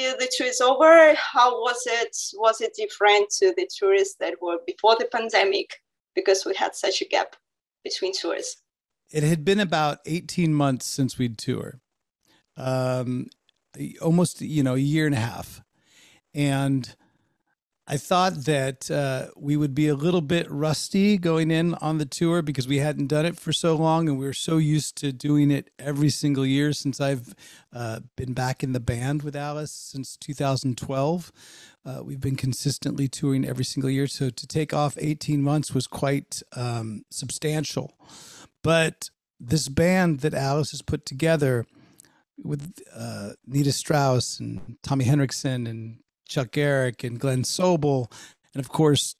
the tour is over, how was it? Was it different to the tours that were before the pandemic? Because we had such a gap between tours. It had been about 18 months since we'd tour. Almost, a year and a half. And I thought that we would be a little bit rusty going in on the tour because we hadn't done it for so long, and we were so used to doing it every single year since I've been back in the band with Alice since 2012. We've been consistently touring every single year. So to take off 18 months was quite substantial. But this band that Alice has put together with Nita Strauss and Tommy Henriksen and Chuck Garrick and Glenn Sobel, and of course,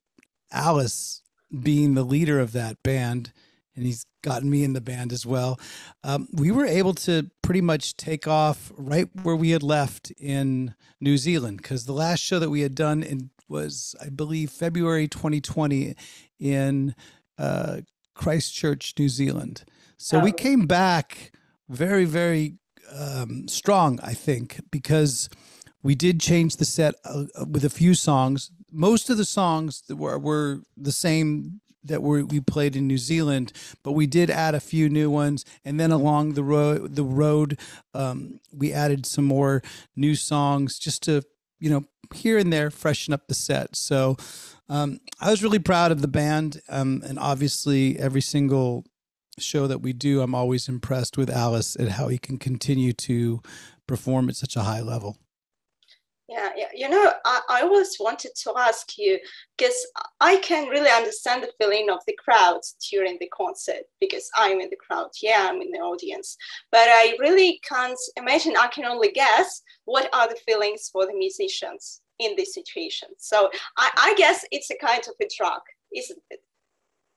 Alice being the leader of that band, and he's gotten me in the band as well. We were able to pretty much take off right where we had left in New Zealand, because the last show that we had done was, I believe, February 2020 in Christchurch, New Zealand. So we came back very, very strong, I think, because we did change the set with a few songs. Most of the songs that were the same that we played in New Zealand, but we did add a few new ones. And then along the road, we added some more new songs just to, here and there freshen up the set. So I was really proud of the band, and obviously every single show that we do, I'm always impressed with Alice and how he can continue to perform at such a high level. Yeah. I always wanted to ask you, because I can really understand the feeling of the crowd during the concert, because I'm in the crowd. Yeah, I'm in the audience. But I really can't imagine, I can only guess what are the feelings for the musicians in this situation. So I guess it's a kind of a drug, isn't it?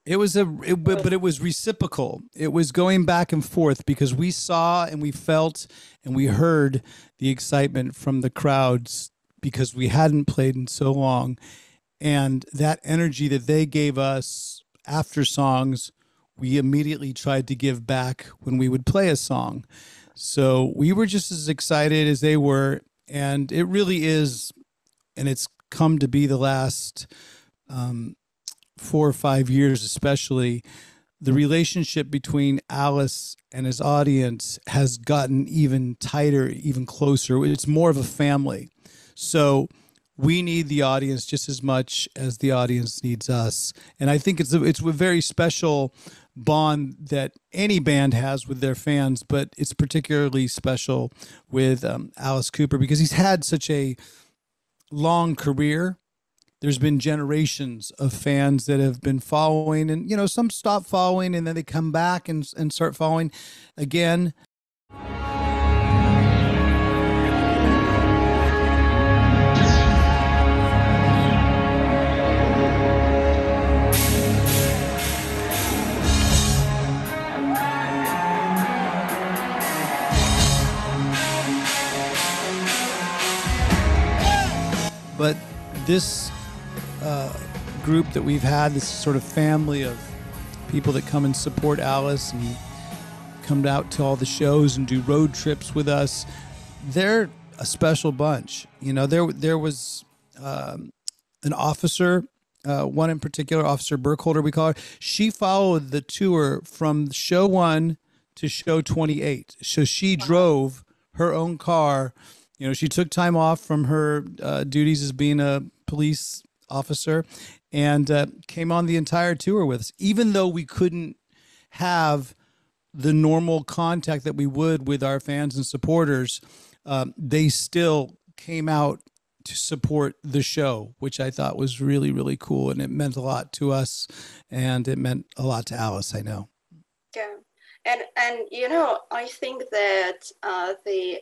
But it was reciprocal. It was going back and forth because we saw and we felt and we heard the excitement from the crowds because we hadn't played in so long. And that energy that they gave us after songs, we immediately tried to give back when we would play a song. So we were just as excited as they were. And it really is, and it's come to be the last 4 or 5 years, especially, the relationship between Alice and his audience has gotten even tighter, even closer. It's more of a family. So we need the audience just as much as the audience needs us. And I think it's a very special bond that any band has with their fans, but it's particularly special with Alice Cooper because he's had such a long career. There's been generations of fans that have been following, and some stop following and then they come back and start following again. But this group that we've had, this sort of family of people that come and support Alice and come out to all the shows and do road trips with us, they're a special bunch. There was an officer, one in particular, Officer Burkholder, we call her. She followed the tour from show 1 to show 28. So she drove her own car. She took time off from her duties as being a police officer and came on the entire tour with us, even though we couldn't have the normal contact that we would with our fans and supporters. They still came out to support the show, which I thought was really, really cool. And it meant a lot to us and it meant a lot to Alice, I know. Yeah. And I think that the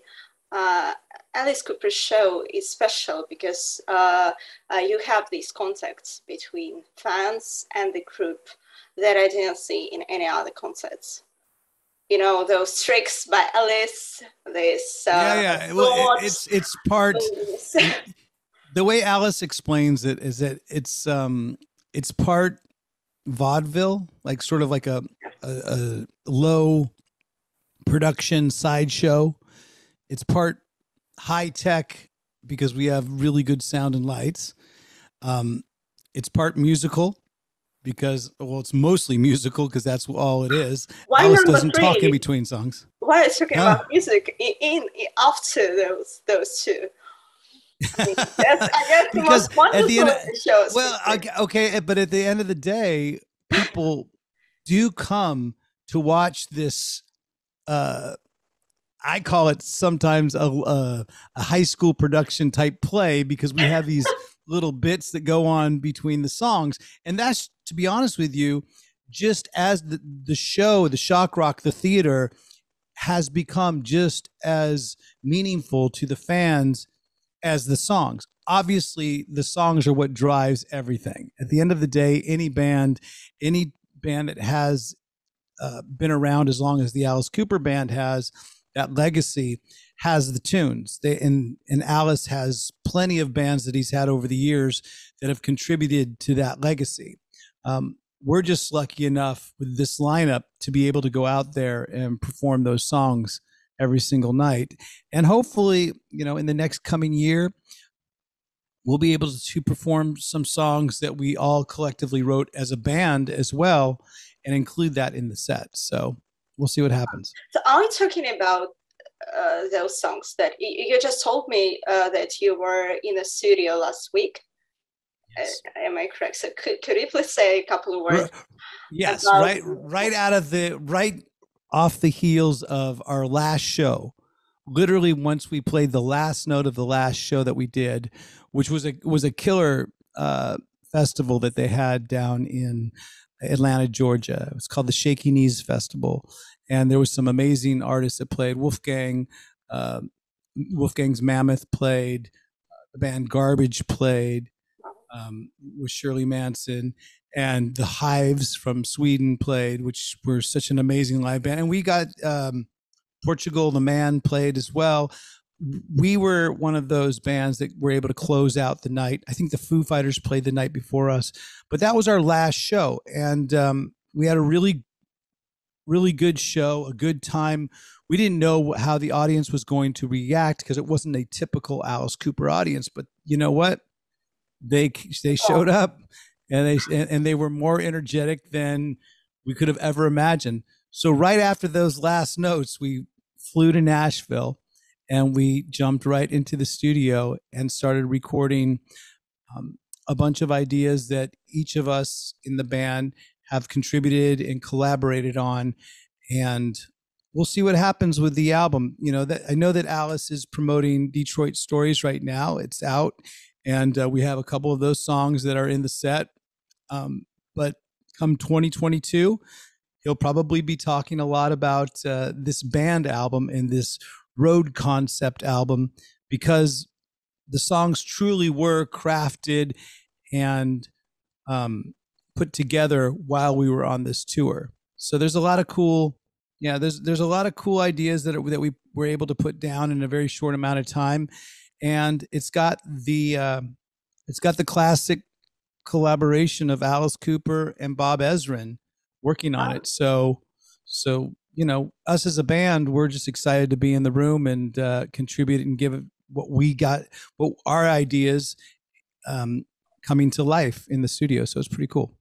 Alice Cooper show is special because you have these contacts between fans and the group that I didn't see in any other concerts. Those tricks by Alice, this well, it's part the way Alice explains it is that it's part vaudeville, like sort of like a low production sideshow. It's part high tech because we have really good sound and lights. It's part musical because, well, it's mostly musical because that's all it is. Why Alice number doesn't talk three? in between songs. Why are you talking Huh? about music in after those two? I mean, that's, I guess, the Because most wonderful at the end, shows. well, okay, but at the end of the day, people do come to watch this. I call it sometimes a high school production type play because we have these little bits that go on between the songs. And that's, to be honest with you, just as the show, the shock rock, the theater has become just as meaningful to the fans as the songs. Obviously, the songs are what drives everything. At the end of the day, any band that has been around as long as the Alice Cooper band has, that legacy has the tunes. And Alice has plenty of bands that he's had over the years that have contributed to that legacy. We're just lucky enough with this lineup to be able to go out there and perform those songs every single night. And hopefully, in the next coming year, we'll be able to perform some songs that we all collectively wrote as a band as well and include that in the set. So we'll see what happens. So are we talking about those songs that you just told me that you were in the studio last week? Yes. Am I correct? So could you please say a couple of words? Yes, right off the heels of our last show. Literally, once we played the last note of the last show that we did, which was a killer festival that they had down in Atlanta, Georgia. It was called the Shaky Knees Festival, and there was some amazing artists that played. Wolfgang's Mammoth played. The band Garbage played with Shirley Manson, and the Hives from Sweden played, which were such an amazing live band. And we got Portugal the Man played as well. We were one of those bands that were able to close out the night. I think the Foo Fighters played the night before us, but that was our last show. And we had a really, really good show, a good time. We didn't know how the audience was going to react because it wasn't a typical Alice Cooper audience, but you know what? They showed up and they were more energetic than we could have ever imagined. So right after those last notes, we flew to Nashville and we jumped right into the studio and started recording a bunch of ideas that each of us in the band have contributed and collaborated on. And we'll see what happens with the album. I know that Alice is promoting Detroit Stories right now. It's out. And we have a couple of those songs that are in the set. But come 2022, he'll probably be talking a lot about this band album and this road concept album because the songs truly were crafted and put together while we were on this tour. So there's a lot of cool, there's a lot of cool ideas that we were able to put down in a very short amount of time. And it's got the classic collaboration of Alice Cooper and Bob Ezrin working on it. So us as a band, we're just excited to be in the room and contribute and give what our ideas coming to life in the studio. So it's pretty cool.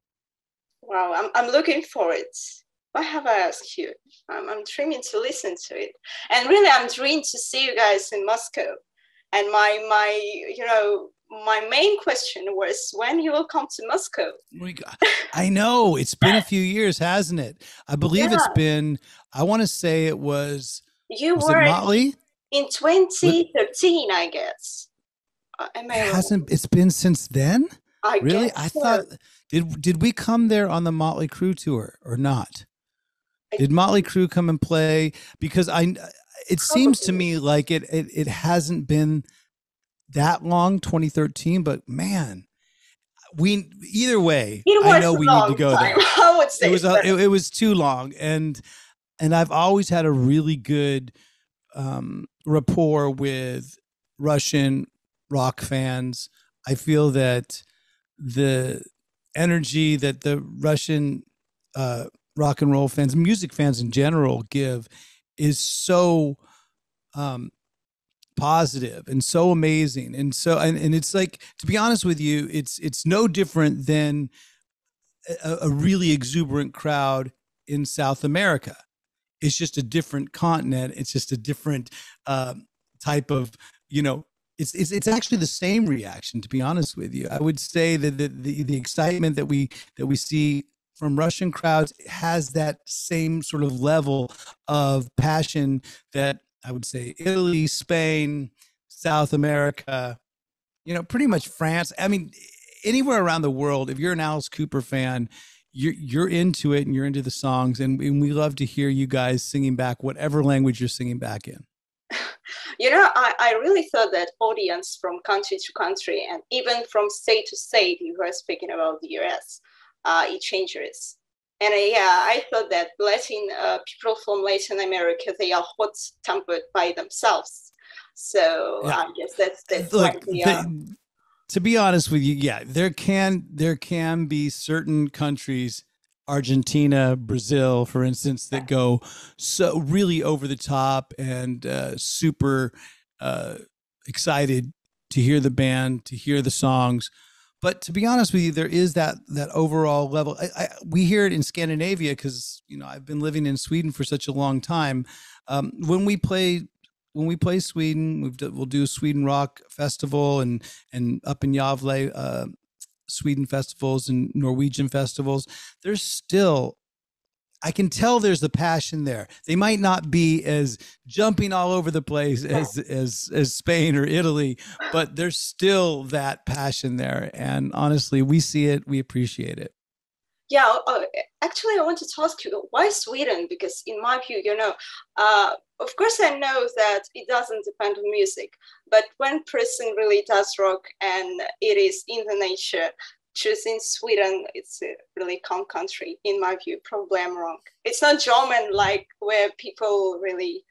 Wow, I'm looking for it. Why have I asked you? I'm dreaming to listen to it, and really, I'm dreaming to see you guys in Moscow. And my main question was when you will come to Moscow. I know it's been a few years, hasn't it? I believe it's been. I want to say it was. You was were it Motley in 2013, I guess. It's been since then. I thought did we come there on the Motley Crue tour or not? Did Motley Crue come and play? Because it seems to me like it hasn't been that long, 2013, but man, either way, I know we need to go there. I would say it was too long. And I've always had a really good rapport with Russian rock fans. I feel that the energy that the Russian rock and roll fans, music fans in general, give is so positive and so amazing. And so, and it's like, to be honest with you, it's no different than a really exuberant crowd in South America. It's just a different continent. It's just a different type of, it's actually the same reaction, to be honest with you. I would say that the excitement that we see from Russian crowds has that same sort of level of passion that I would say Italy, Spain, South America, pretty much France. I mean, anywhere around the world, if you're an Alice Cooper fan, you're into it and you're into the songs. And we love to hear you guys singing back whatever language you're singing back in. I really thought that audience from country to country and even from state to state, you were speaking about the US, it changes. And I thought that people from Latin America, they are hot-tempered by themselves. So yeah. I guess that's look, to be honest with you, yeah, there can be certain countries, Argentina, Brazil, for instance, that go so really over the top and super excited to hear the band, to hear the songs. But to be honest with you, there is that overall level. We hear it in Scandinavia because I've been living in Sweden for such a long time. When we play Sweden, we'll do a Sweden Rock Festival and up in Gävle, Sweden festivals and Norwegian festivals. There's still, I can tell there's the passion there. They might not be as jumping all over the place as Spain or Italy, but there's still that passion there. And honestly, we see it, we appreciate it. Yeah, actually, I wanted to ask you, why Sweden? Because in my view, of course, I know that it doesn't depend on music, but when person really does rock and it is in the nature, choosing Sweden, it's a really calm country, in my view. Probably I'm wrong. It's not German, like where people really...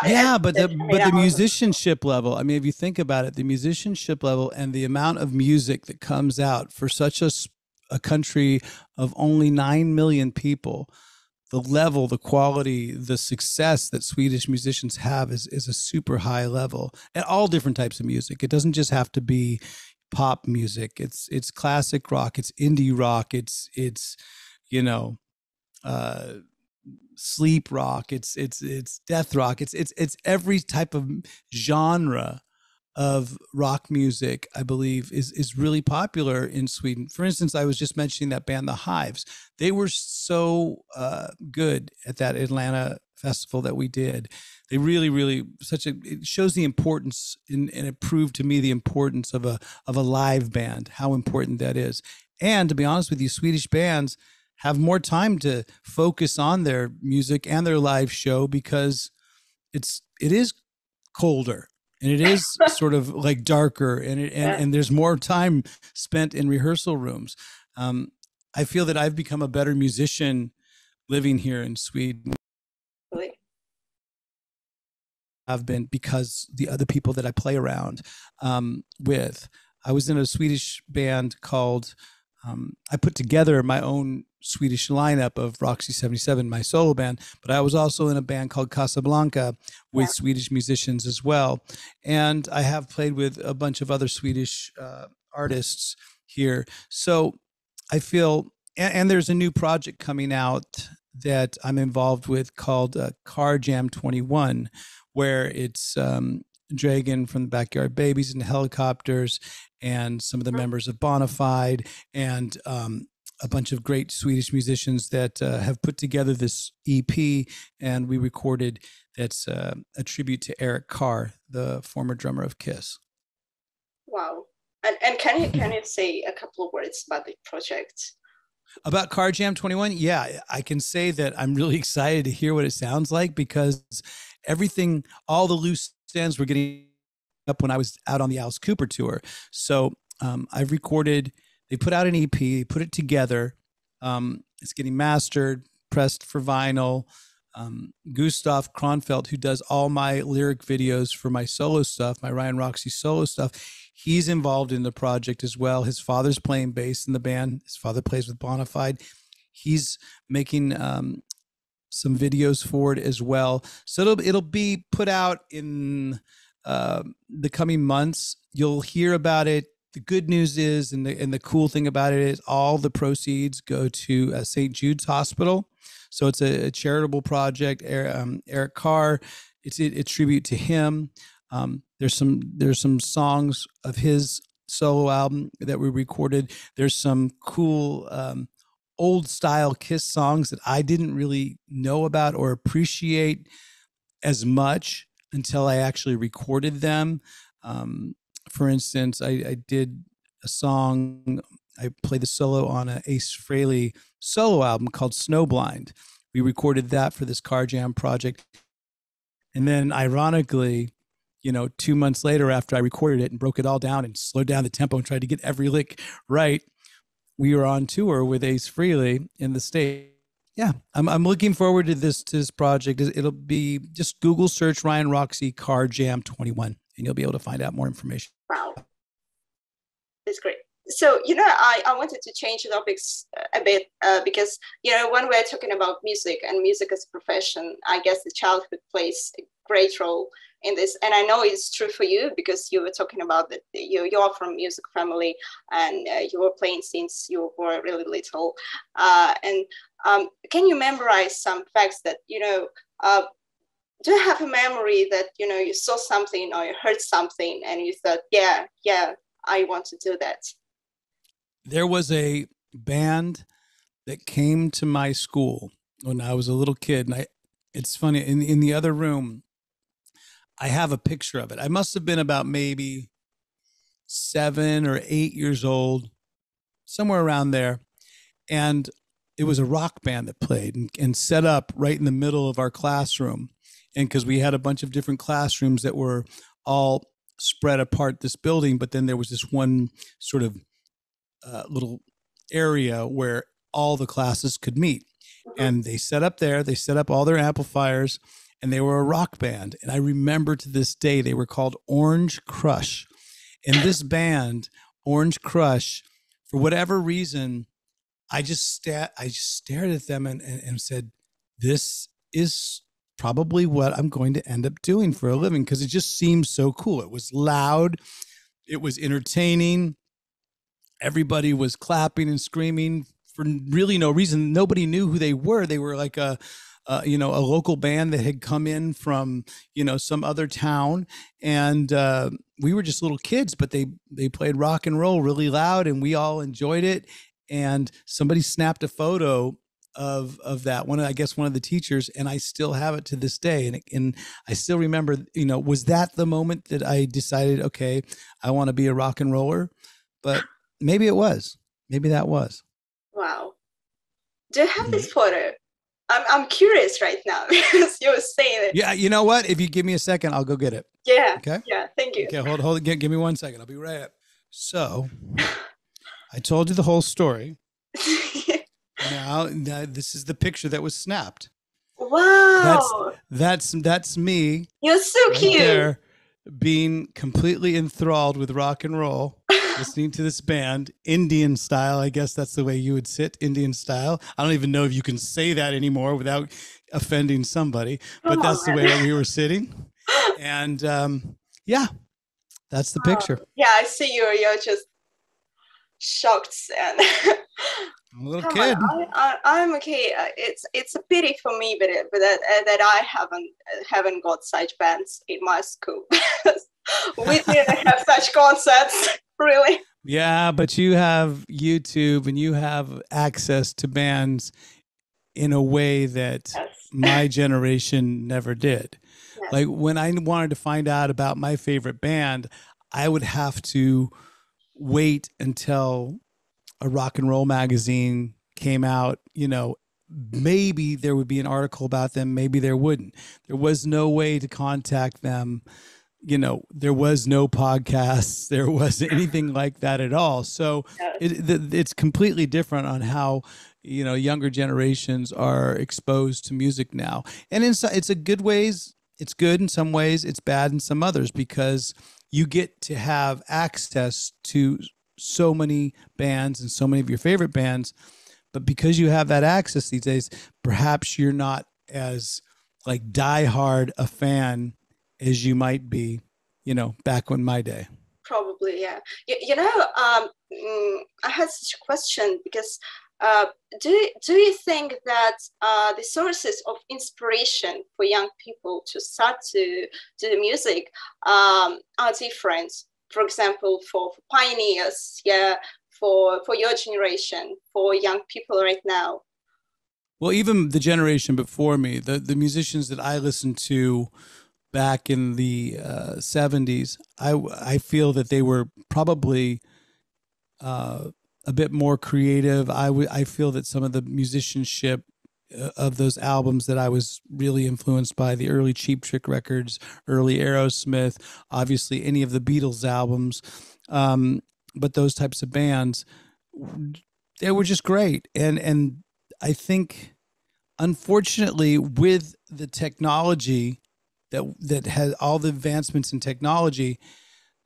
Yeah, but the musicianship level, I mean, if you think about it, the musicianship level and the amount of music that comes out for such a country of only 9 million people, the level, the quality, the success that Swedish musicians have is a super high level at all different types of music. It doesn't just have to be pop music. It's classic rock, it's indie rock, it's sleep rock, it's death rock, it's every type of genre of rock music, I believe, is really popular in Sweden. For instance, I was just mentioning that band, The Hives. They were so good at that Atlanta festival that we did. They really, really it shows the importance, and it proved to me the importance of a live band, how important that is. And to be honest with you, Swedish bands have more time to focus on their music and their live show because it is colder. And it is sort of like darker, and there's more time spent in rehearsal rooms. I feel that I've become a better musician living here in Sweden. Really? I've been, because the other people that I play around with. I was in a Swedish band called, I put together my own Swedish lineup of Roxy 77, my solo band, but I was also in a band called Casablanca with Swedish musicians as well. And I have played with a bunch of other Swedish artists here. So I feel, and there's a new project coming out that I'm involved with called Car Jam 21, where it's Dragon from the Backyard Babies and the Helicopters and some of the members of Bonafide and a bunch of great Swedish musicians that have put together this EP, and we recorded that's a tribute to Eric Carr, the former drummer of Kiss. Wow. And can you say a couple of words about the project? About Car Jam 21? Yeah, I can say that I'm really excited to hear what it sounds like, because all the loose ends were getting up when I was out on the Alice Cooper tour. So I've recorded, they put out an EP, they put it together. It's getting mastered, pressed for vinyl. Gustav Kronfeldt, who does all my lyric videos for my solo stuff, my Ryan Roksi solo stuff, he's involved in the project as well. His father's playing bass in the band. His father plays with Bonafide. He's making some videos for it as well. So it'll be put out in the coming months. You'll hear about it. The good news is, and the cool thing about it is, all the proceeds go to St. Jude's Hospital. So it's a charitable project. Eric Carr, it's a tribute to him. There's some songs of his solo album that we recorded. There's some cool old style Kiss songs that I didn't really know about or appreciate as much until I actually recorded them. For instance, I did a song, I played the solo on an Ace Frehley solo album called Snowblind. We recorded that for this Car Jam project. And then ironically, 2 months later, after I recorded it and broke it all down and slowed down the tempo and tried to get every lick right, we were on tour with Ace Frehley in the States. Yeah, I'm looking forward to this project. It'll be, just Google search Ryan Rokси Car Jam 21, and you'll be able to find out more information. Wow, that's great. So, I wanted to change the topics a bit because, when we're talking about music and music as a profession, I guess the childhood plays a great role in this. And I know it's true for you because you were talking about that you're from music family and you were playing since you were really little. Can you memorize some facts that, do you have a memory that, you saw something or you heard something and you thought, yeah, I want to do that? There was a band that came to my school when I was a little kid. And it's funny, in the other room, I have a picture of it. I must have been about maybe 7 or 8 years old, somewhere around there. And it was a rock band that played and set up right in the middle of our classroom. And because we had a bunch of different classrooms that were all spread apart this building, but then there was this one sort of little area where all the classes could meet. And they set up there, they set up all their amplifiers, and they were a rock band. And I remember to this day, they were called Orange Crush. And this band, Orange Crush, for whatever reason, I just stared at them and said, this is probably what I'm going to end up doing for a living, because it just seemed so cool. It was loud. It was entertaining. Everybody was clapping and screaming for really no reason. Nobody knew who they were. They were like a local band that had come in from, some other town. And we were just little kids, but they played rock and roll really loud and we all enjoyed it. And somebody snapped a photo of that one, I guess one of the teachers, and I still have it to this day. And I still remember, was that the moment that I decided, okay, I want to be a rock and roller? But maybe it was. Maybe that was. Wow. Do you have this photo? I'm curious right now because you were saying it. Yeah, you know what? If you give me a second, I'll go get it. Yeah. Okay. Yeah. Thank you. Okay, hold it. Give me 1 second. I'll be right up. So, I told you the whole story. Now, this is the picture that was snapped. Wow. That's me. You're so cute. There, being completely enthralled with rock and roll, listening to this band, Indian style. I guess that's the way you would sit, Indian style. I don't even know if you can say that anymore without offending somebody, but that's the way that we were sitting. And yeah, that's the picture. Yeah, I see you. You're just shocked and I'm a little kid. I'm okay. It's a pity for me, but that I haven't got such bands in my school. We didn't have such concerts, really. Yeah, but you have YouTube and you have access to bands in a way that my generation never did. Yes. Like when I wanted to find out about my favorite band, I would have to wait until a rock and roll magazine came out. Maybe there would be an article about them. Maybe there wouldn't. There was no way to contact them. There was no podcasts. There wasn't anything like that at all. So it's completely different on how, younger generations are exposed to music now. And it's a good ways. It's good in some ways. It's bad in some others, because you get to have access to so many bands and so many of your favorite bands. But because you have that access these days, perhaps you're not as like diehard a fan as you might be, you know, back in my day. Probably, yeah. I had such a question because do you think that the sources of inspiration for young people to start to do the music are different? For example, for pioneers, yeah, for your generation, for young people right now. Well, even the generation before me, the musicians that I listened to back in the 70s, I feel that they were probably a bit more creative. I feel that some of the musicianship of those albums that I was really influenced by, the early Cheap Trick records, early Aerosmith, obviously any of the Beatles albums, but those types of bands, they were just great. And I think, unfortunately, with the technology that has all the advancements in technology,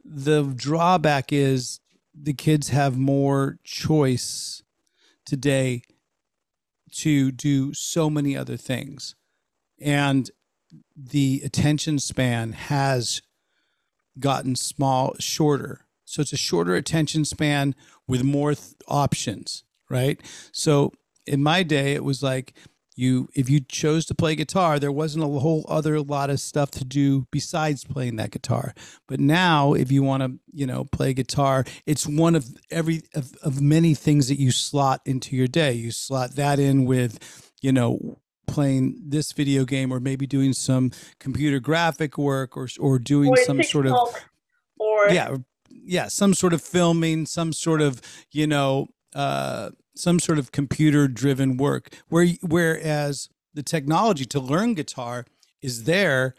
the drawback is the kids have more choice today to do so many other things. And the attention span has gotten shorter. So it's a shorter attention span with more options, right? So in my day, it was like, if you chose to play guitar, there wasn't a whole other lot of stuff to do besides playing that guitar. But now, if you want to, you know, play guitar, it's one of many things that you slot into your day. You slot that in with, you know, playing this video game, or maybe doing some computer graphic work, or doing Or some TikTok, sort of or some sort of filming, some sort of, you know, some sort of computer-driven work, whereas the technology to learn guitar is there,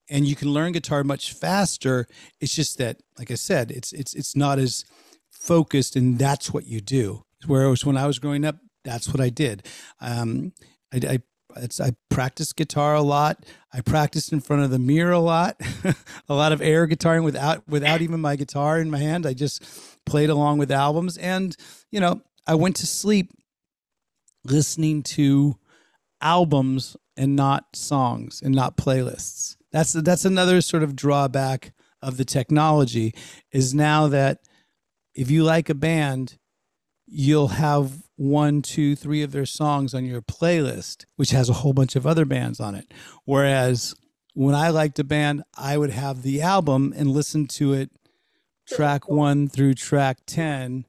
and you can learn guitar much faster. It's just that, like I said, it's not as focused, and that's what you do. Whereas when I was growing up, that's what I did. I practiced guitar a lot. I practiced in front of the mirror a lot, a lot of air guitaring without even my guitar in my hand. I just played along with albums, and, you know, I went to sleep listening to albums and not songs and not playlists. That's another sort of drawback of the technology, is now that if you like a band, you'll have 1, 2, 3 of their songs on your playlist, which has a whole bunch of other bands on it. Whereas when I liked a band, I would have the album and listen to it track 1 through track 10,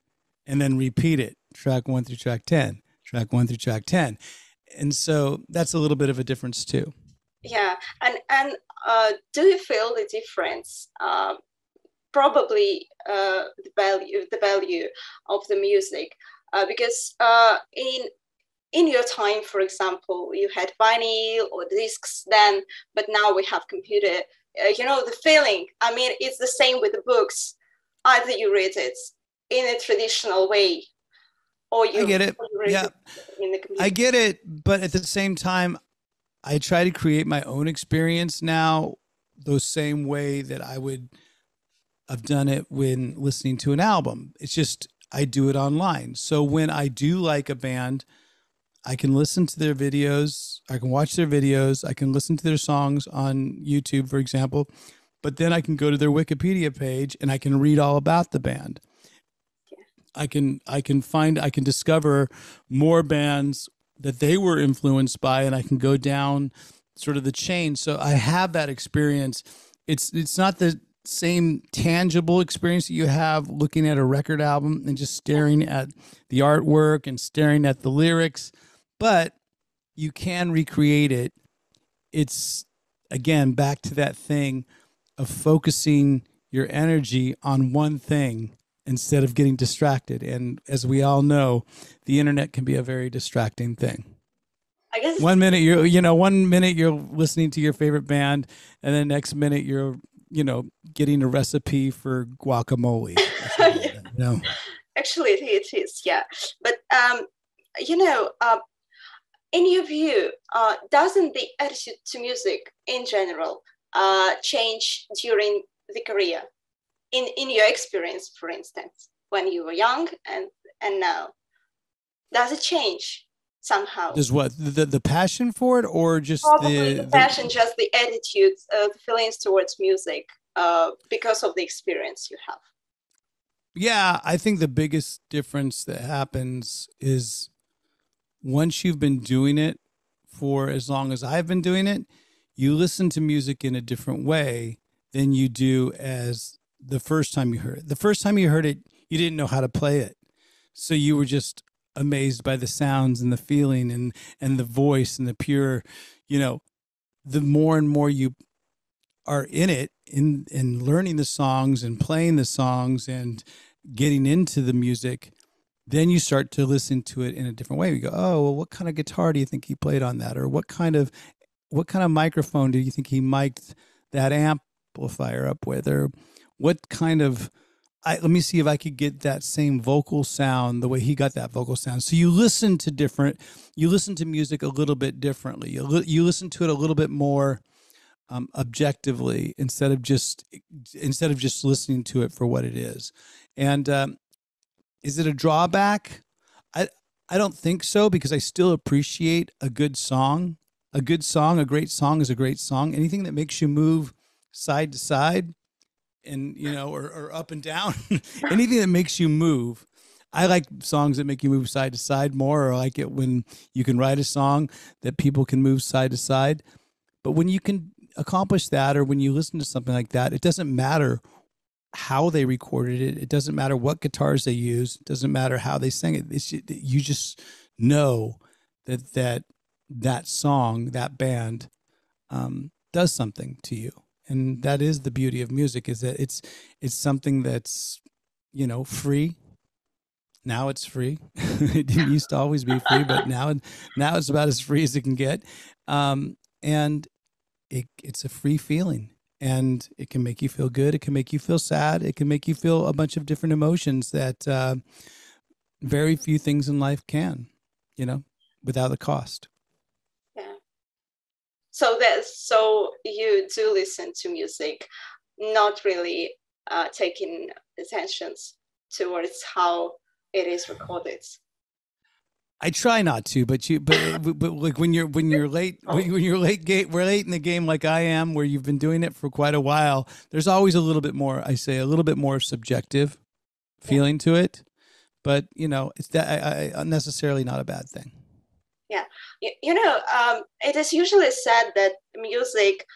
and then repeat it. Track 1 through track 10, track 1 through track 10. And so that's a little bit of a difference too. Yeah. And do you feel the difference? Probably the value of the music, because in your time, for example, you had vinyl or discs then, but now we have computer. You know, the feeling, I mean, it's the same with the books. Either you read it in a traditional way, or you, I get it. Yeah, in the computer. I get it. But at the same time, I try to create my own experience now, the same way that I would have done it when listening to an album. It's just, I do it online. So when I do like a band, I can listen to their videos, I can watch their videos, I can listen to their songs on YouTube, for example, but then I can go to their Wikipedia page and I can read all about the band. I can discover more bands that they were influenced by, and I can go down sort of the chain. So I have that experience. It's not the same tangible experience that you have looking at a record album and just staring at the artwork and staring at the lyrics, but you can recreate it. It's, again, back to that thing of focusing your energy on one thing instead of getting distracted. And as we all know, the internet can be a very distracting thing. I guess one minute you're listening to your favorite band, and then next minute you're, getting a recipe for guacamole. Yeah. Actually, it is, yeah. But in your view, doesn't the attitude to music in general change during the career? In your experience, for instance, when you were young and now, does it change? somehow. Does what? The passion for it, or just probably the passion, just the attitude, the feelings towards music, because of the experience you have? Yeah, I think the biggest difference that happens is once you've been doing it for as long as I've been doing it, you listen to music in a different way than you do as the first time you heard it. The first time you heard it, you didn't know how to play it. So you were just amazed by the sounds and the feeling and the voice and the pure, the more and more you are in it, in learning the songs and playing the songs and getting into the music, then you start to listen to it in a different way. You go, oh, well, what kind of guitar do you think he played on that? Or what kind of microphone do you think he mic'd that amplifier up with? Or what kind of, let me see if I could get that same vocal sound the way he got that vocal sound. So you listen to music a little bit differently. You listen to it a little bit more objectively instead of just listening to it for what it is. And is it a drawback? I don't think so, because I still appreciate a good song. A great song is a great song. Anything that makes you move side to side and, or up and down, anything that makes you move. I like songs that make you move side to side more, or I like it when you can write a song that people can move side to side. But when you can accomplish that, or when you listen to something like that, it doesn't matter how they recorded it. It doesn't matter what guitars they use. It doesn't matter how they sang it. You just know that song, that band, does something to you. And that is the beauty of music, is that it's something that's, free. Now it's free. It didn't used to always be free, but now it's about as free as it can get. And it's a free feeling, and it can make you feel good. It can make you feel sad. It can make you feel a bunch of different emotions that very few things in life can, without the cost. Yeah. So you do listen to music, not really taking attentions towards how it is recorded. I try not to, but like when you're late, we're late in the game, like I am, where you've been doing it for quite a while. There's always a little bit more subjective feeling to it, but it's necessarily not a bad thing. Yeah, it is usually said that music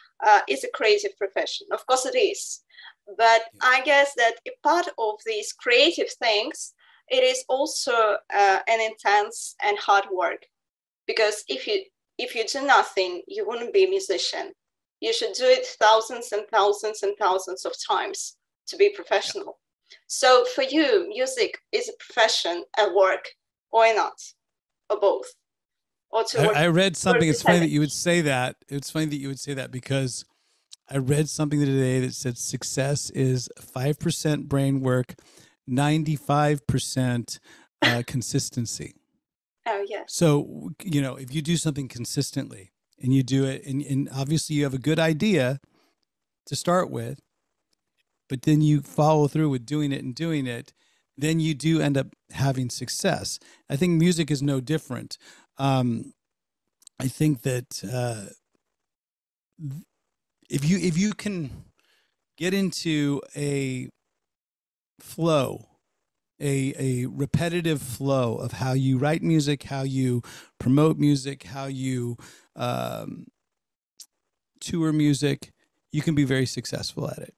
is a creative profession. Of course, it is, but I guess that a part of these creative things, it is also an intense and hard work, because if you do nothing, you wouldn't be a musician. You should do it thousands and thousands and thousands of times to be professional. So for you, music is a profession, a work, or not, or both. I read something. It's funny that you would say that. It's funny that you would say that, because I read something today that said success is 5% brain work, 95% consistency. Oh, yeah. So, if you do something consistently and you do it, and obviously you have a good idea to start with, but then you follow through with doing it, then you do end up having success. I think music is no different. I think that if you can get into a flow, a repetitive flow of how you write music, how you promote music, how you tour music, you can be very successful at it.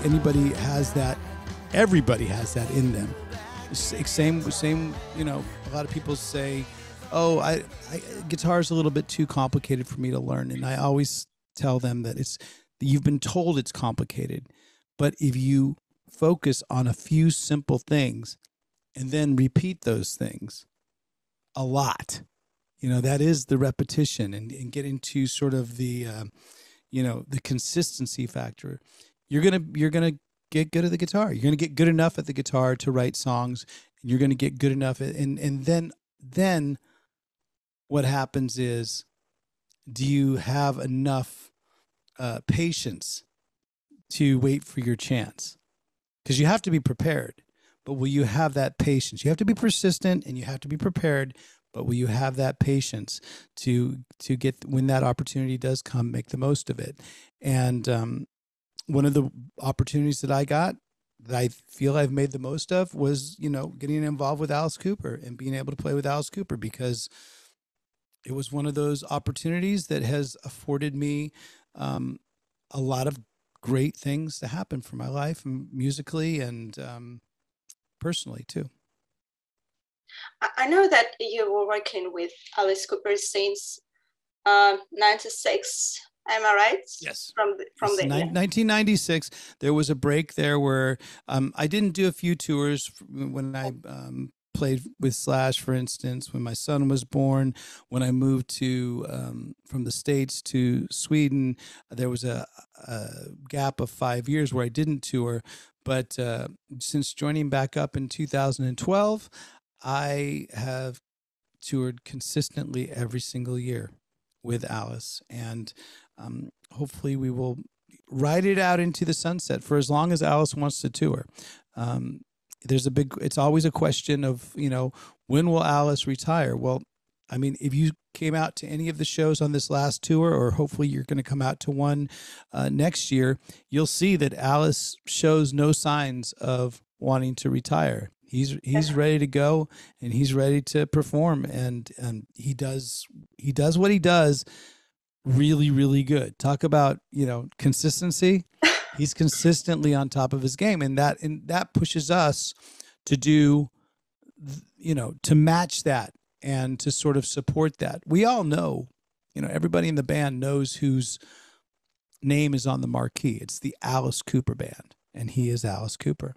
Anybody has that. Everybody has that in them. Same. A lot of people say, "Oh, guitar is a little bit too complicated for me to learn," and I always tell them that you've been told it's complicated, but if you focus on a few simple things and then repeat those things a lot, that is the repetition and get into sort of the, the consistency factor. You're going to get good at the guitar. You're going to get good enough at the guitar to write songs. And you're going to get good enough. And then what happens is, do you have enough patience to wait for your chance? Because you have to be prepared, but will you have that patience? You have to be persistent and you have to be prepared, but will you have that patience to get, when that opportunity does come, make the most of it? And one of the opportunities that I got that I feel I've made the most of was, getting involved with Alice Cooper and being able to play with Alice Cooper, because it was one of those opportunities that has afforded me a lot of great things to happen for my life, musically and personally too. I know that you were working with Alice Cooper since 96. Am I right? Yes. From the 1996. There was a break there where I didn't do a few tours when I played with Slash, for instance, when my son was born. When I moved to from the States to Sweden, there was a gap of 5 years where I didn't tour. But since joining back up in 2012, I have toured consistently every single year with Alice, and hopefully we will ride it out into the sunset for as long as Alice wants to tour. It's always a question of, when will Alice retire? Well, I mean, if you came out to any of the shows on this last tour, or hopefully you're going to come out to one next year, you'll see that Alice shows no signs of wanting to retire. He's ready to go, and he's ready to perform, and he does what he does really, really good. Talk about, consistency. He's consistently on top of his game, and that pushes us to do, to match that and to sort of support that. We all know, everybody in the band knows whose name is on the marquee. It's the Alice Cooper Band, and he is Alice Cooper.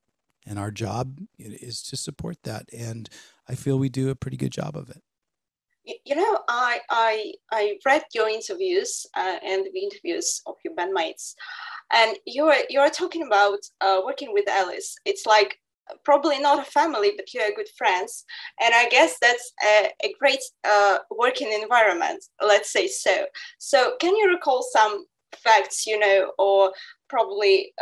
And our job is to support that. And I feel we do a pretty good job of it. I read your interviews and the interviews of your bandmates, and you're talking about working with Alice. It's like probably not a family, but you are good friends. And I guess that's a great working environment, let's say so. So can you recall some facts, or probably,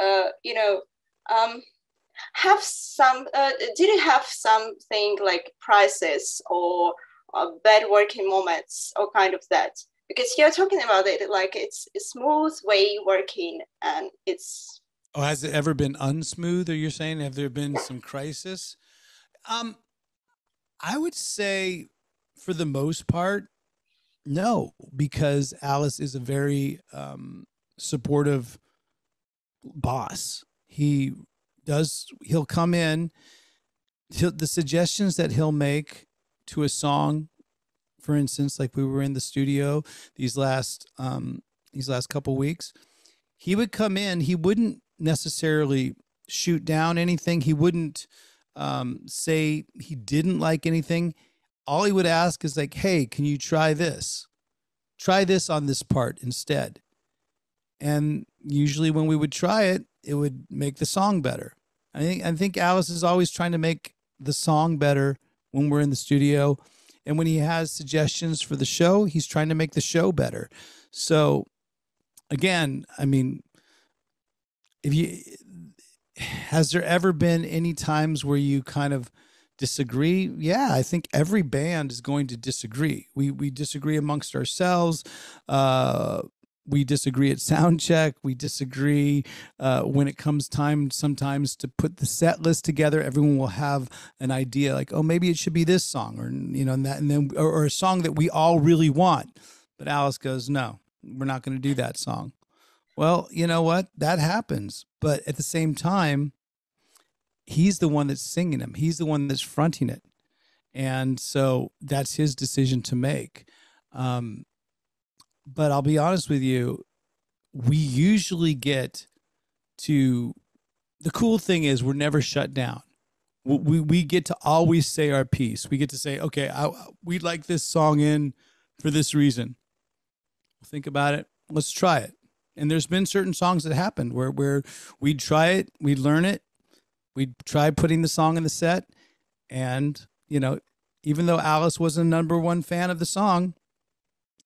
have some, did you have something like prizes or bad working moments or kind of that? Because you're talking about it like it's a smooth way working, and it's... Oh, has it ever been unsmooth? Or you're saying, have there been some crisis? I would say for the most part, no, because Alice is a very supportive boss. He'll come in, the suggestions that he'll make to a song, for instance, like we were in the studio these last couple weeks, he would come in, he wouldn't necessarily shoot down anything. He wouldn't say he didn't like anything. All he would ask is like, hey, can you try this? Try this on this part instead. And usually when we would try it, it would make the song better. I think Alice is always trying to make the song better when we're in the studio. And when he has suggestions for the show, he's trying to make the show better. So again, I mean, has there ever been any times where you kind of disagree? Yeah, I think every band is going to disagree. We disagree amongst ourselves. We disagree at sound check. We disagree when it comes time sometimes to put the set list together. Everyone will have an idea like, oh, maybe it should be this song, or or a song that we all really want. But Alice goes, no, we're not going to do that song. Well, you know what? That happens. But at the same time, he's the one that's singing them. He's the one that's fronting it. And so that's his decision to make. But I'll be honest with you, we usually get to, the cool thing is we're never shut down. We get to always say our piece. We get to say, okay, we'd like this song in for this reason. Think about it. Let's try it. And there's been certain songs that happened where we'd try it, we'd learn it, we'd try putting the song in the set. And, you know, even though Alice wasn't a #1 fan of the song,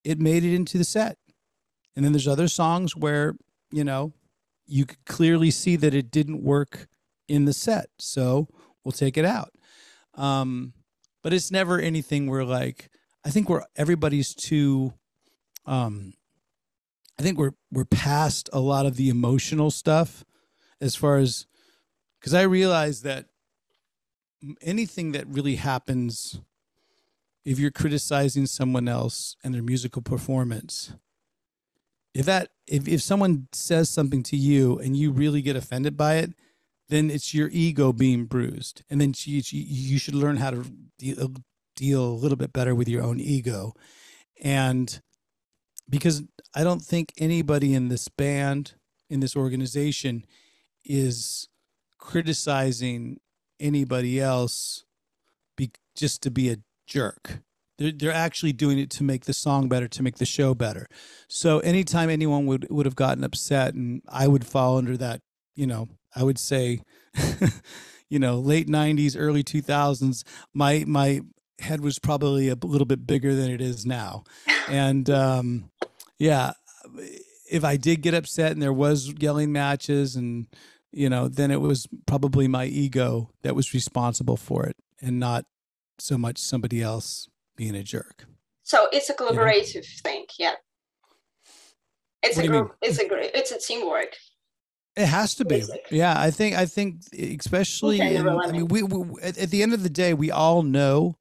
it made it into the set. And then there's other songs where, you know, you could clearly see that it didn't work in the set. So we'll take it out. But it's never anything where, like, I think everybody's too, I think we're past a lot of the emotional stuff as far as, because I realize that anything that really happens, if you're criticizing someone else and their musical performance, if someone says something to you and you really get offended by it, then it's your ego being bruised. And then you should learn how to deal a little bit better with your own ego. And because I don't think anybody in this band, in this organization, is criticizing anybody else just to be a jerk. They're actually doing it to make the song better, to make the show better. So anytime anyone would have gotten upset, and I would fall under that, you know, I would say, you know, late 90s, early 2000s, my head was probably a little bit bigger than it is now. And yeah, if I did get upset and there was yelling matches, and, you know, then it was probably my ego that was responsible for it, and not so much somebody else being a jerk. So it's a collaborative thing. Yeah. It's a group. It's a teamwork. It has to be. Basically. Yeah. I think especially, I mean, we at the end of the day, we all know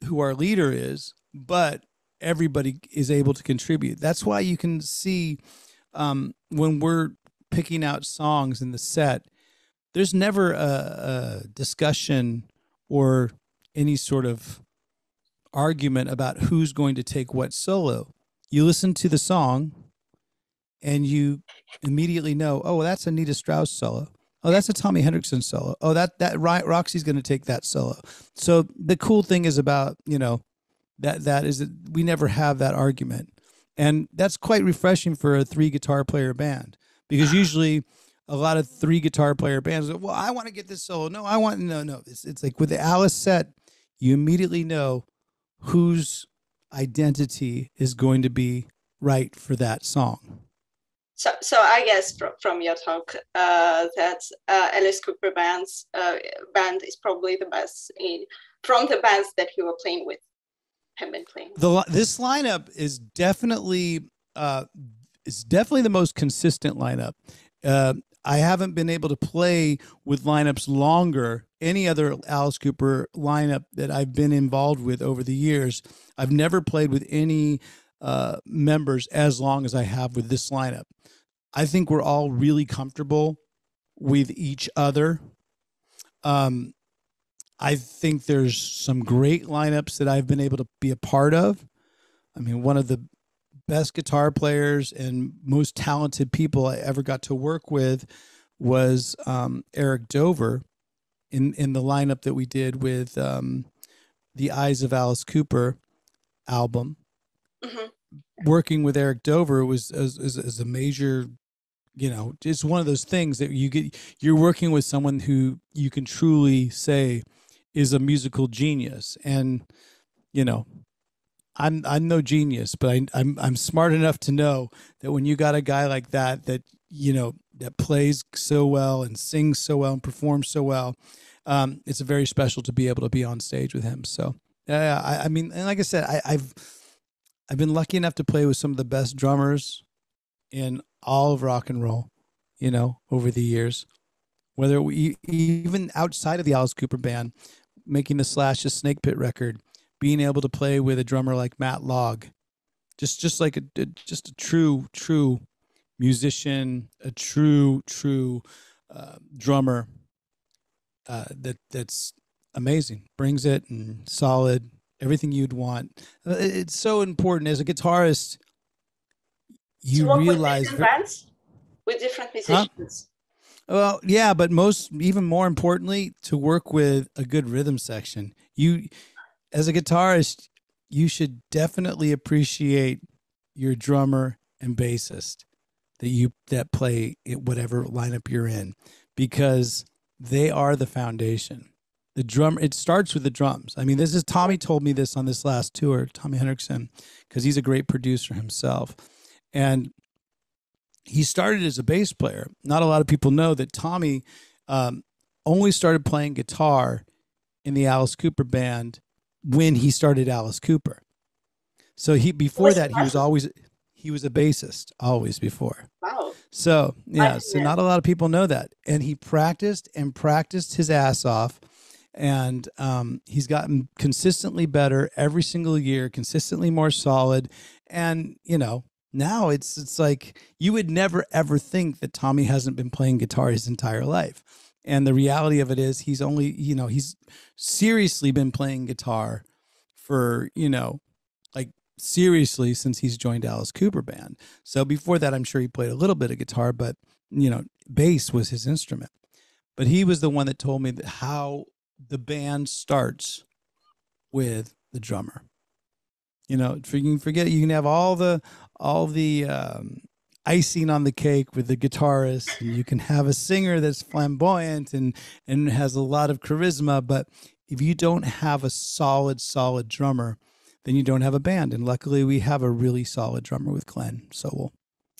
who our leader is, but everybody is able to contribute. That's why you can see, when we're picking out songs in the set, there's never a discussion or any sort of argument about who's going to take what solo. You listen to the song and you immediately know, oh, well, that's a Nita Strauss solo. Oh, that's a Tommy Hendrickson solo. Oh, that Roxy's going to take that solo. So the cool thing is about, you know, that is that we never have that argument. And that's quite refreshing for a 3-guitar player band, because usually a lot of 3-guitar player bands are, well, I want to get this solo. No, no. It's like with the Alice set, you immediately know whose identity is going to be right for that song. So I guess from your talk, that Alice Cooper band is probably the best from the bands that you were playing with, have been playing. This lineup is definitely the most consistent lineup. I haven't been able to play with lineups longer. Any other Alice Cooper lineup that I've been involved with over the years, I've never played with any members as long as I have with this lineup. I think we're all really comfortable with each other. I think there's some great lineups that I've been able to be a part of. I mean, one of the best guitar players and most talented people I ever got to work with was Eric Dover in the lineup that we did with the Eyes of Alice Cooper album. Mm-hmm. Working with Eric Dover was a major, you know, it's one of those things that you're working with someone who you can truly say is a musical genius. And, you know, I'm no genius, but I'm smart enough to know that when you got a guy like that, you know, that plays so well and sings so well and performs so well, it's very special to be able to be on stage with him. So, I mean, and like I said, I've been lucky enough to play with some of the best drummers in all of rock and roll, you know, over the years, whether even outside of the Alice Cooper band, making the Slash's Snake Pit record, being able to play with a drummer like Matt Logg, just like a true musician, a true drummer, that's amazing, brings it and solid, everything you'd want. It's so important as a guitarist. You realize with different musicians. Well, yeah, but even more importantly, to work with a good rhythm section. as a guitarist, you should definitely appreciate your drummer and bassist that play whatever lineup you're in, because they are the foundation. The drum, it starts with the drums. I mean, Tommy told me this on this last tour, Tommy Henriksen, because he's a great producer himself. And he started as a bass player. Not a lot of people know that Tommy only started playing guitar in the Alice Cooper band when he started Alice Cooper. So he was a bassist always before. Wow. So not a lot of people know that. And he practiced his ass off. And he's gotten consistently better every single year, consistently more solid. And, now it's like you would never, ever think that Tommy hasn't been playing guitar his entire life. And the reality of it is he's only, he's seriously been playing guitar for, seriously since he's joined Alice Cooper band. So before that, I'm sure he played a little bit of guitar, but, bass was his instrument. But he was the one that told me how the band starts with the drummer. You can forget, you can have all the icing on the cake with the guitarist, and you can have a singer that's flamboyant and has a lot of charisma, but if you don't have a solid drummer, then you don't have a band. And luckily we have a really solid drummer with Glenn Sowell.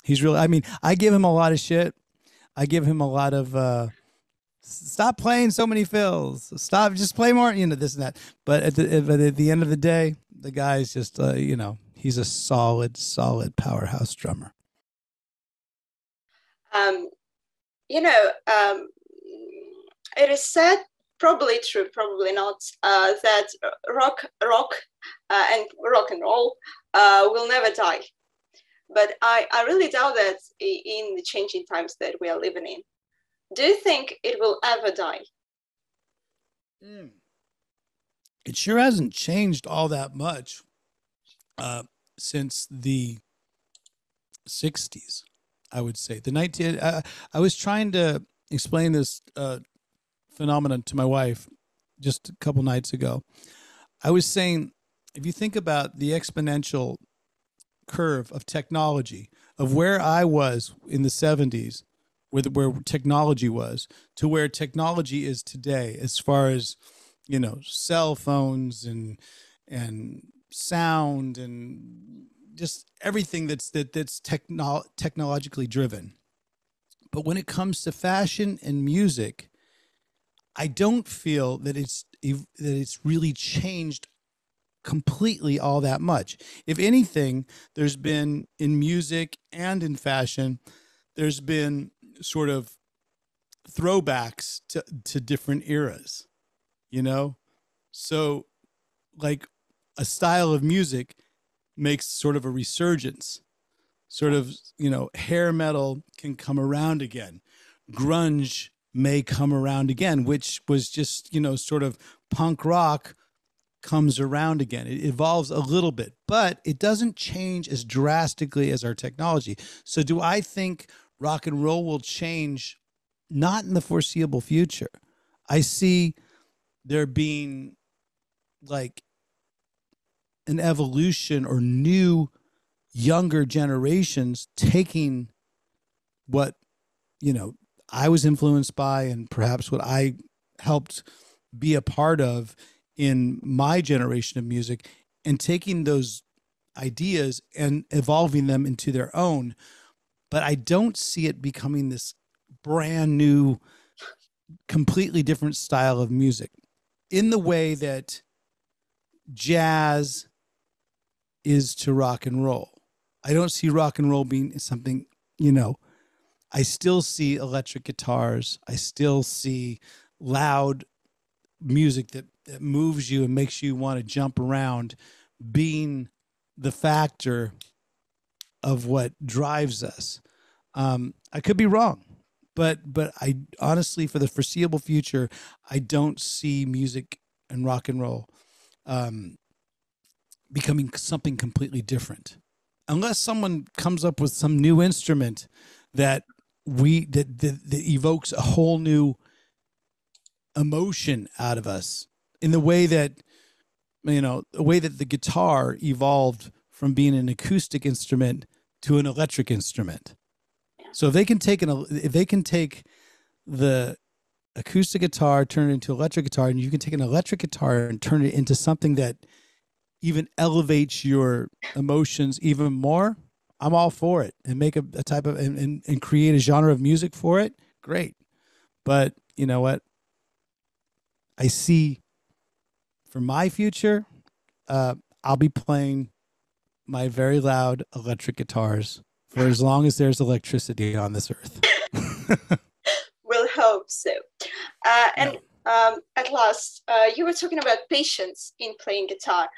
He's really, I give him a lot of shit. I give him a lot of stop playing so many fills. Stop, just play more, this and that. But at the end of the day, the guy's just, he's a solid powerhouse drummer. It is said, probably true, probably not, that rock and roll will never die. But I really doubt that in the changing times that we are living in. Do you think it will ever die? It sure hasn't changed all that much since the 60s, I would say. I was trying to explain this phenomenon to my wife just a couple nights ago. I was saying, if you think about the exponential curve of technology, of where I was in the 70s, where technology was, to where technology is today, as far as, cell phones and sound and just everything that's technologically driven. But when it comes to fashion and music, I don't feel that it's really changed completely all that much. If anything, there's been, in music and in fashion, there's been sort of throwbacks to different eras, so like a style of music makes sort of a resurgence, sort of, hair metal can come around again. Grunge may come around again, which was just, sort of punk rock comes around again. It evolves a little bit, but it doesn't change as drastically as our technology. So do I think rock and roll will change? Not in the foreseeable future. I see there being like an evolution or new younger generations taking what, I was influenced by and perhaps what I helped be a part of in my generation of music, and taking those ideas and evolving them into their own. But I don't see it becoming this brand new, completely different style of music in the way that jazz is to rock and roll. I don't see rock and roll being something, I still see electric guitars. I still see loud music that moves you and makes you want to jump around being the factor of what drives us. I could be wrong, but I honestly, for the foreseeable future, I don't see music and rock and roll becoming something completely different, unless someone comes up with some new instrument that evokes a whole new emotion out of us in the way that the way that the guitar evolved from being an acoustic instrument to an electric instrument. So if they can take the acoustic guitar, turn it into electric guitar, and you can take an electric guitar and turn it into something that even elevates your emotions even more, I'm all for it. And make a type of and create a genre of music for it. Great. But you know what? I see for my future, I'll be playing my very loud electric guitars for as long as there's electricity on this earth. We'll hope so. At last, you were talking about patience in playing guitar.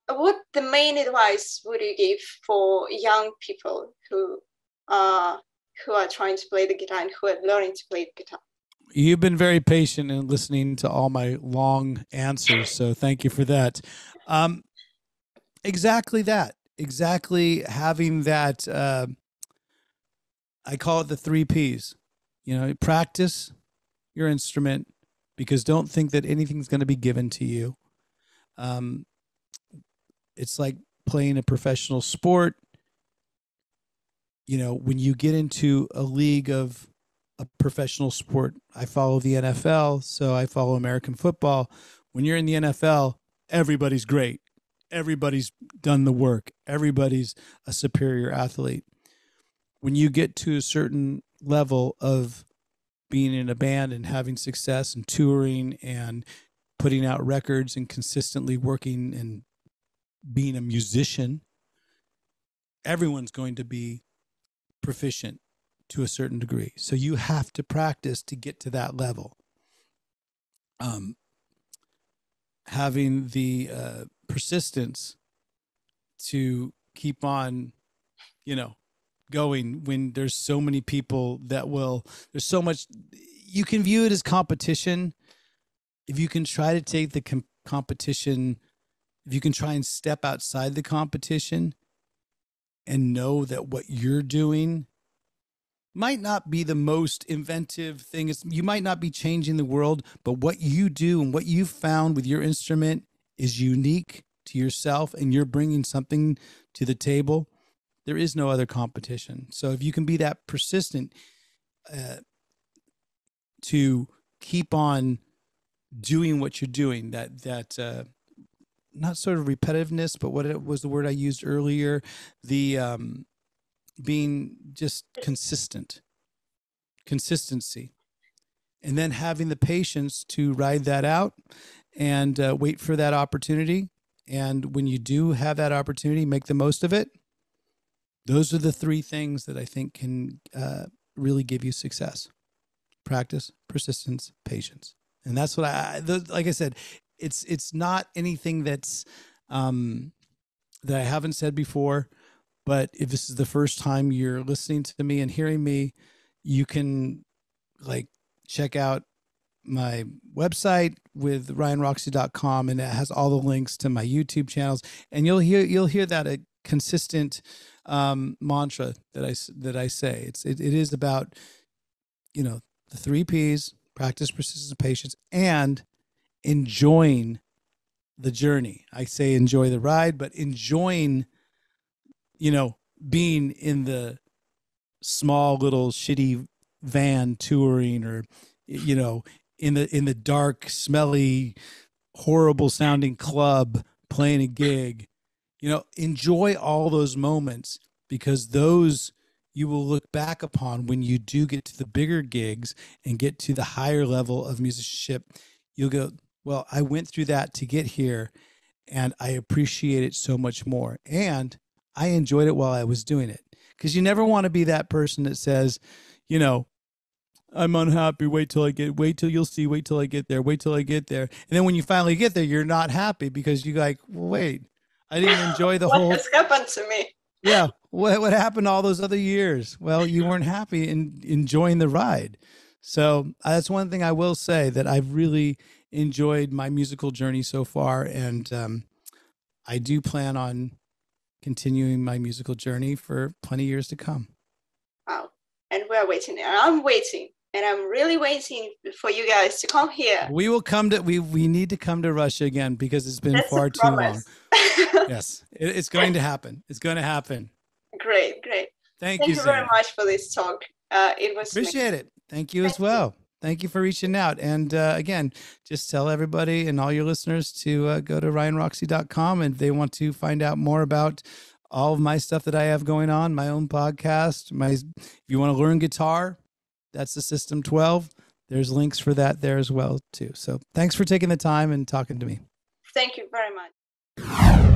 What the main advice would you give for young people who are trying to play the guitar and who are learning to play the guitar? You've been very patient in listening to all my long answers, so thank you for that. Exactly that. Exactly having that, I call it the 3 Ps. Practice your instrument, because don't think that anything's going to be given to you. It's like playing a professional sport. When you get into a league of a professional sport, I follow the NFL, so I follow American football. When you're in the NFL, everybody's great. Everybody's done the work. Everybody's a superior athlete. When you get to a certain level of being in a band and having success and touring and putting out records and consistently working and being a musician, everyone's going to be proficient to a certain degree. So you have to practice to get to that level. Having the persistence to keep on, going when there's so many people there's so much, you can view it as competition. If you can try to take the competition, if you can try and step outside the competition and know that what you're doing might not be the most inventive thing. You might not be changing the world, but what you do and what you've found with your instrument is unique to yourself, and you're bringing something to the table. There is no other competition. So if you can be that persistent to keep on doing what you're doing, that not sort of repetitiveness, but what it was the word I used earlier, the being just consistency, and then having the patience to ride that out and wait for that opportunity. And when you do have that opportunity, make the most of it. Those are the 3 things that I think can really give you success: practice, persistence, patience. And that's what like I said, it's not anything that's that I haven't said before. But if this is the first time you're listening to me and hearing me, you can check out my website with ryanroxy.com, and it has all the links to my YouTube channels, and you'll hear that a consistent mantra that I say. It is about the 3 Ps: practice, persistence, patience, and enjoying the journey. I say enjoy the ride, but enjoying being in the small little shitty van touring, or in the dark, smelly, horrible sounding club playing a gig. Enjoy all those moments, because those you will look back upon when you do get to the bigger gigs and get to the higher level of musicianship. You'll go, well, I went through that to get here, and I appreciate it so much more. And I enjoyed it while I was doing it. Because you never want to be that person that says, I'm unhappy. Wait till you'll see. Wait till I get there. Wait till I get there. And then when you finally get there, you're not happy because you're like, wait, I didn't enjoy the whole. What has happened to me? Yeah. What happened all those other years? Well, you weren't happy in enjoying the ride. So that's one thing I will say, that I've really enjoyed my musical journey so far. And I do plan on continuing my musical journey for plenty of years to come. Wow. And we're waiting. And I'm waiting And I'm really waiting for you guys to come here. We will come to, we need to come to Russia again because it's been far too long. Yes, it's going to happen. It's going to happen. Great. Thank you very much for this talk. It was appreciate it. Thank you as well. Thank you for reaching out. And again, just tell everybody and all your listeners to go to ryanroxy.com, and if they want to find out more about all of my stuff that I have going on, my own podcast, if you want to learn guitar, that's the System 12. There's links for that there as well too. So thanks for taking the time and talking to me. Thank you very much.